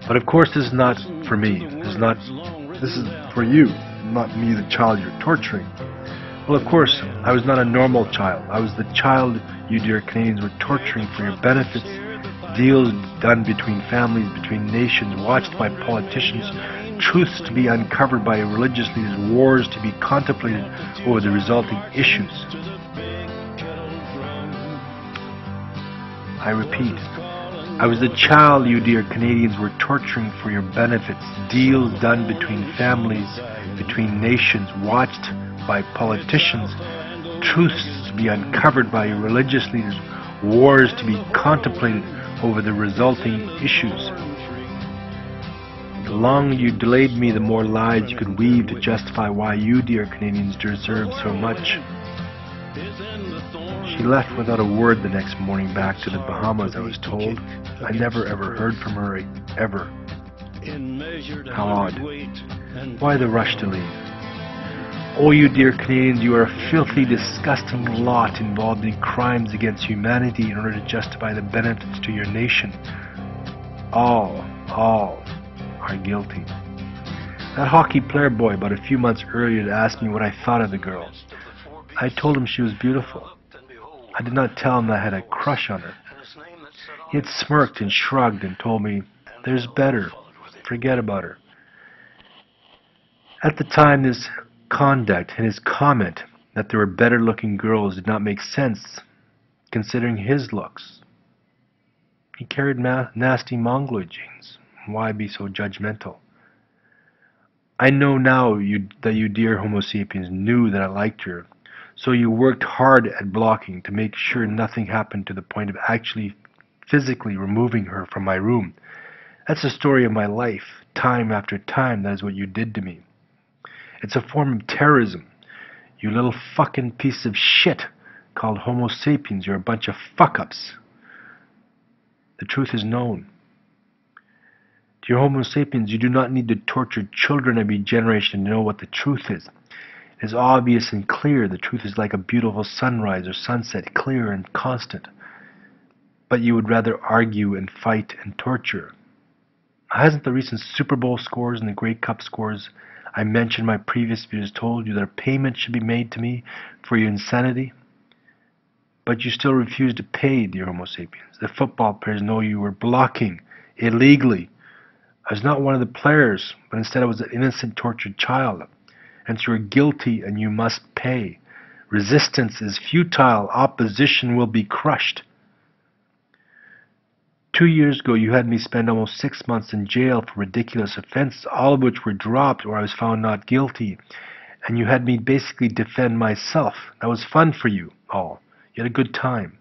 But of course this is not for me. This is for you, not me, the child you're torturing. Well, of course, I was not a normal child. I was the child you dear Canadians were torturing for your benefits, deals done between families, between nations, watched by politicians, truths to be uncovered by religious leaders, wars to be contemplated over the resulting issues. I repeat, I was the child you dear Canadians were torturing for your benefits, deals done between families, between nations, watched by politicians, truths to be uncovered by religious leaders, wars to be contemplated over the resulting issues. The longer you delayed me, the more lies you could weave to justify why you, dear Canadians, deserve so much. She left without a word the next morning back to the Bahamas, I was told. I never ever heard from her, ever. How odd. Why the rush to leave? Oh, you dear Canadians, you are a filthy, disgusting lot involved in crimes against humanity in order to justify the benefits to your nation. All are guilty. That hockey player boy about a few months earlier had asked me what I thought of the girl. I told him she was beautiful. I did not tell him that I had a crush on her. He had smirked and shrugged and told me, "There's better. Forget about her." At the time, his conduct and his comment that there were better-looking girls did not make sense, considering his looks. He carried nasty mongoloid genes. Why be so judgmental? I know now that you dear Homo sapiens knew that I liked her, so you worked hard at blocking to make sure nothing happened to the point of actually physically removing her from my room. That's the story of my life. Time after time, that is what you did to me. It's a form of terrorism. You little fucking piece of shit called Homo sapiens. You're a bunch of fuck-ups. The truth is known. Dear Homo sapiens, you do not need to torture children every generation to know what the truth is. It is obvious and clear. The truth is like a beautiful sunrise or sunset, clear and constant. But you would rather argue and fight and torture. Hasn't the recent Super Bowl scores and the Grey Cup scores I mentioned in my previous videos told you that a payment should be made to me for your insanity? But you still refuse to pay, dear Homo sapiens. The football players know you were blocking illegally. I was not one of the players, but instead I was an innocent, tortured child. And so you're guilty and you must pay. Resistance is futile. Opposition will be crushed. 2 years ago, you had me spend almost 6 months in jail for ridiculous offenses, all of which were dropped or I was found not guilty. And you had me basically defend myself. That was fun for you all. You had a good time.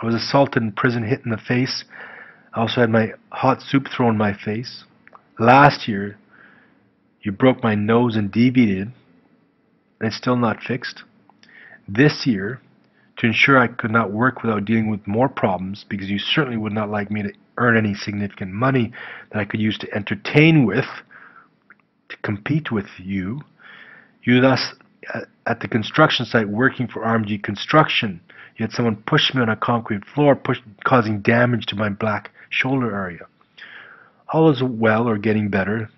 I was assaulted in prison, hit in the face. I also had my hot soup thrown in my face. Last year, you broke my nose and deviated, and it's still not fixed. This year, to ensure I could not work without dealing with more problems, because you certainly would not like me to earn any significant money that I could use to entertain with, to compete with you thus, at the construction site working for RMG Construction, you had someone push me on a concrete floor, causing damage to my black shoulder area. All is well or getting better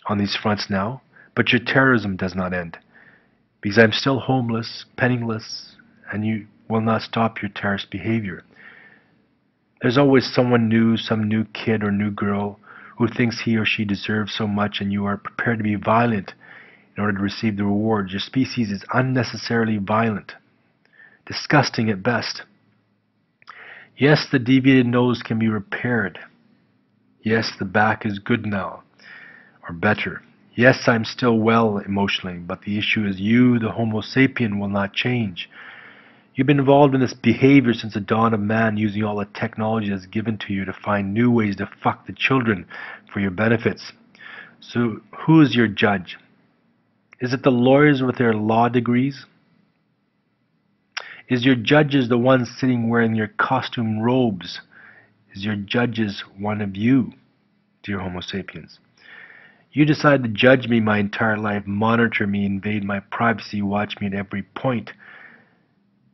on these fronts now, but your terrorism does not end, because I'm still homeless, penniless, and you will not stop your terrorist behavior. There's always someone new, some new kid or new girl who thinks he or she deserves so much, and you are prepared to be violent in order to receive the reward. Your species is unnecessarily violent, disgusting at best. Yes, the deviated nose can be repaired. Yes, the back is good now, or better. Yes, I'm still well emotionally, but the issue is you, the Homo sapien, will not change. You've been involved in this behavior since the dawn of man, using all the technology that's given to you to find new ways to fuck the children for your benefits. So who is your judge? Is it the lawyers with their law degrees? Is your judges the ones sitting wearing your costume robes? Is your judges one of you, dear Homo sapiens? You decide to judge me my entire life, monitor me, invade my privacy, watch me at every point.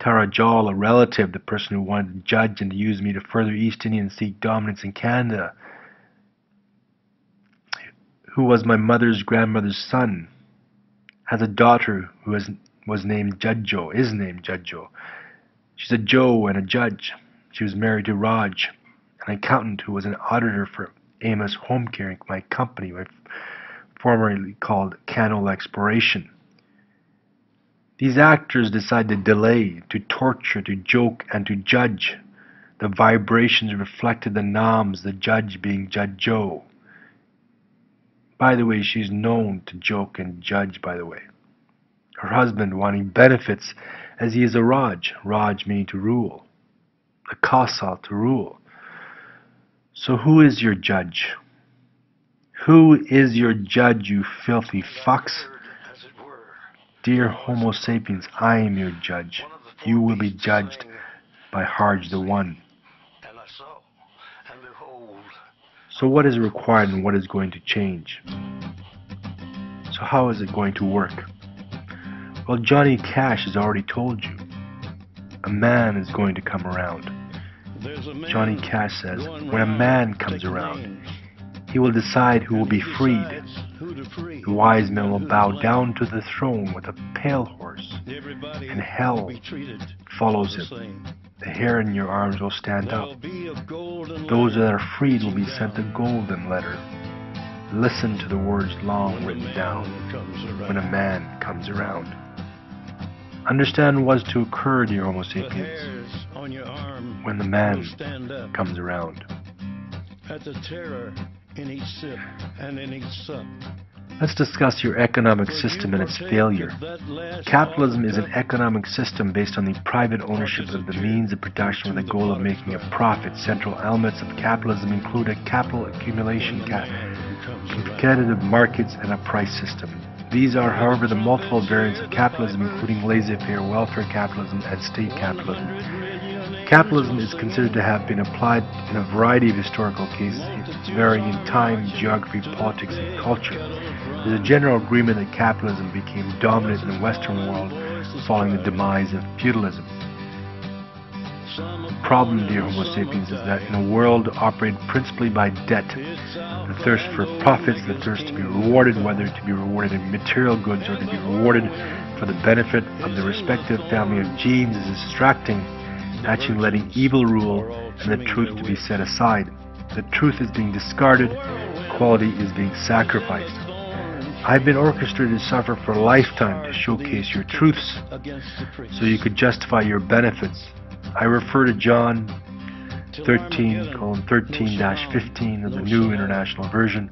Tara Jal, a relative, the person who wanted to judge and to use me to further East Indian and seek dominance in Canada. who was my mother's grandmother's son, has a daughter who was named Judjo, is named Judjo. She's a Joe and a judge. She was married to Raj, an accountant who was an auditor for Amos Home Care, my company, formerly called Canol Exploration. These actors decide to delay, to torture, to joke, and to judge. The vibrations reflected the noms, the judge being Judge Joe. By the way, she's known to joke and judge, by the way. Her husband wanting benefits as he is a Raj, Raj meaning to rule, a Kausal to rule. So who is your judge? Who is your judge, you filthy fucks? Dear Homo sapiens, I am your judge. You will be judged by Harj the One. So what is required and what is going to change? So how is it going to work? Well, Johnny Cash has already told you. A man is going to come around. Johnny Cash says, when a man comes around, he will decide who will be freed. The wise men will bow down to the throne with a pale horse, and hell follows him. The hair in your arms will stand up. Those that are freed will be sent a golden letter. Listen to the words long written down when a man comes around. Understand what's to occur, dear Homo sapiens, when the man comes around. At the terror in each sip and in each sup. Let's discuss your economic system and its failure. Capitalism is an economic system based on the private ownership of the means of production with the goal of making a profit. Central elements of capitalism include a capital accumulation, competitive markets, and a price system. These are, however, the multiple variants of capitalism, including laissez-faire, welfare capitalism, and state capitalism. Capitalism is considered to have been applied in a variety of historical cases, varying in time, geography, politics, and culture. There is a general agreement that capitalism became dominant in the Western world following the demise of feudalism. The problem, dear Homo sapiens, is that in a world operated principally by debt, the thirst for profits, the thirst to be rewarded, whether to be rewarded in material goods or to be rewarded for the benefit of the respective family of genes, is distracting, actually letting evil rule and the truth to be set aside. The truth is being discarded, quality is being sacrificed. I've been orchestrated to suffer for a lifetime to showcase your truths so you could justify your benefits. I refer to John 13:13-15 of the New International Version.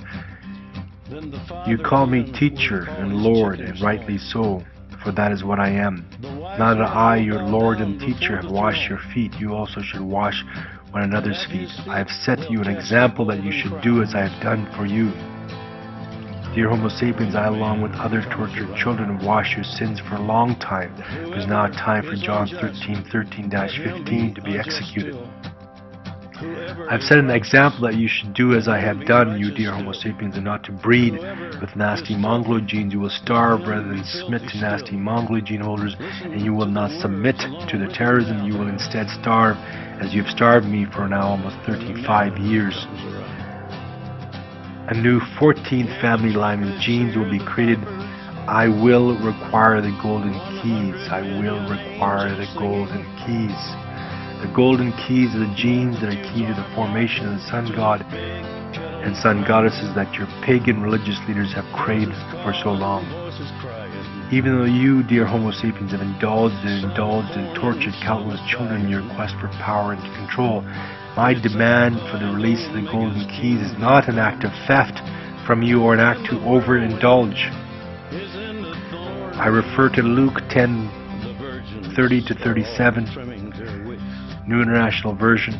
You call me teacher and Lord, and rightly so, for that is what I am. Now that I, your Lord and teacher, have washed your feet, you also should wash one another's feet. I have set you an example that you should do as I have done for you. Dear Homo sapiens, I, along with other tortured children, have washed your sins for a long time. It is now time for John 13:13-15 to be executed. I have set an example that you should do as I have done, you dear Homo sapiens, and not to breed with nasty Mongoloid genes. You will starve rather than submit to nasty Mongoloid gene holders, and you will not submit to the terrorism. You will instead starve, as you have starved me for now almost 35 years. A new 14th family line of genes will be created. I will require the golden keys. I will require the golden keys. The golden keys are the genes that are key to the formation of the sun god and sun goddesses that your pagan religious leaders have craved for so long. Even though you, dear Homo sapiens, have indulged and tortured countless children in your quest for power and control, my demand for the release of the golden keys is not an act of theft from you or an act to overindulge. I refer to Luke 10:30-37, New International Version.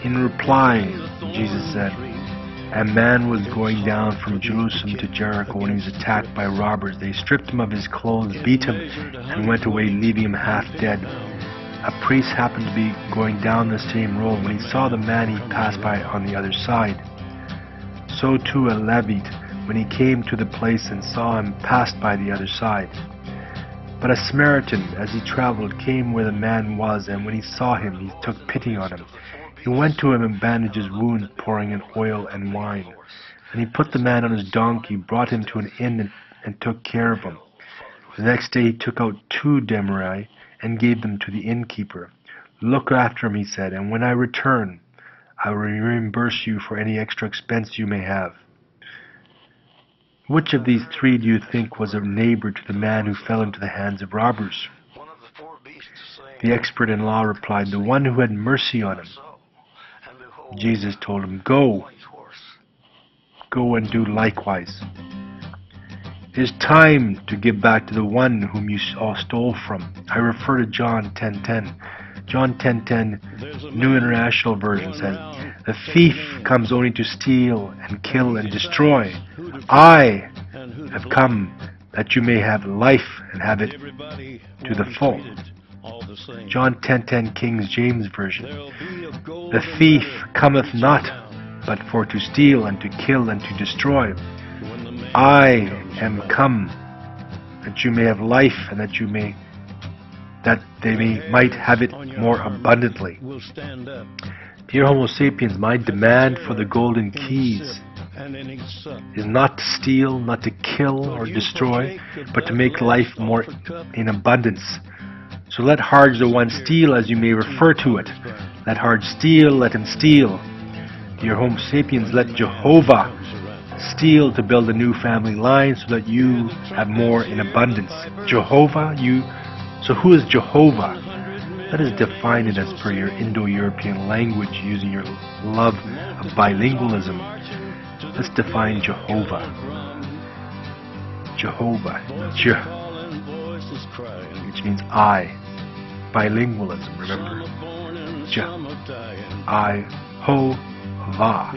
In reply, Jesus said, a man was going down from Jerusalem to Jericho when he was attacked by robbers. They stripped him of his clothes, beat him, and went away, leaving him half dead. A priest happened to be going down the same road. When he saw the man, he passed by on the other side. So too a Levite, when he came to the place and saw him, passed by the other side. But a Samaritan, as he traveled, came where the man was, and when he saw him, he took pity on him. He went to him and bandaged his wounds, pouring in oil and wine. And he put the man on his donkey, brought him to an inn, and took care of him. The next day he took out 2 denarii and gave them to the innkeeper. Look after him, he said, and when I return, I will reimburse you for any extra expense you may have. Which of these 3 do you think was a neighbor to the man who fell into the hands of robbers? The expert in law replied, the one who had mercy on him. Jesus told him, Go and do likewise. It is time to give back to the one whom you all stole from. I refer to John 10:10. John 10:10, New International Version says, the thief comes only to steal and kill and destroy. I have come that you may have life and have it to the full. John 10:10, King James Version. The thief cometh not but for to steal and to kill and to destroy. I am come that you may have life and that they might have it more abundantly. Dear Homo sapiens, my demand for the golden keys is not to steal, not to kill or destroy, but to make life more in abundance. So let Harj the one steal as you may refer to it. Let Harj steal, let him steal. Dear Homo sapiens, let Jehovah steal to build a new family line so that you have more in abundance. Jehovah, so who is Jehovah? Let us define it as per your Indo-European language using your love of bilingualism. Let's define Jehovah. Jehovah, which means I. Bilingualism, remember? I, Ho, Va.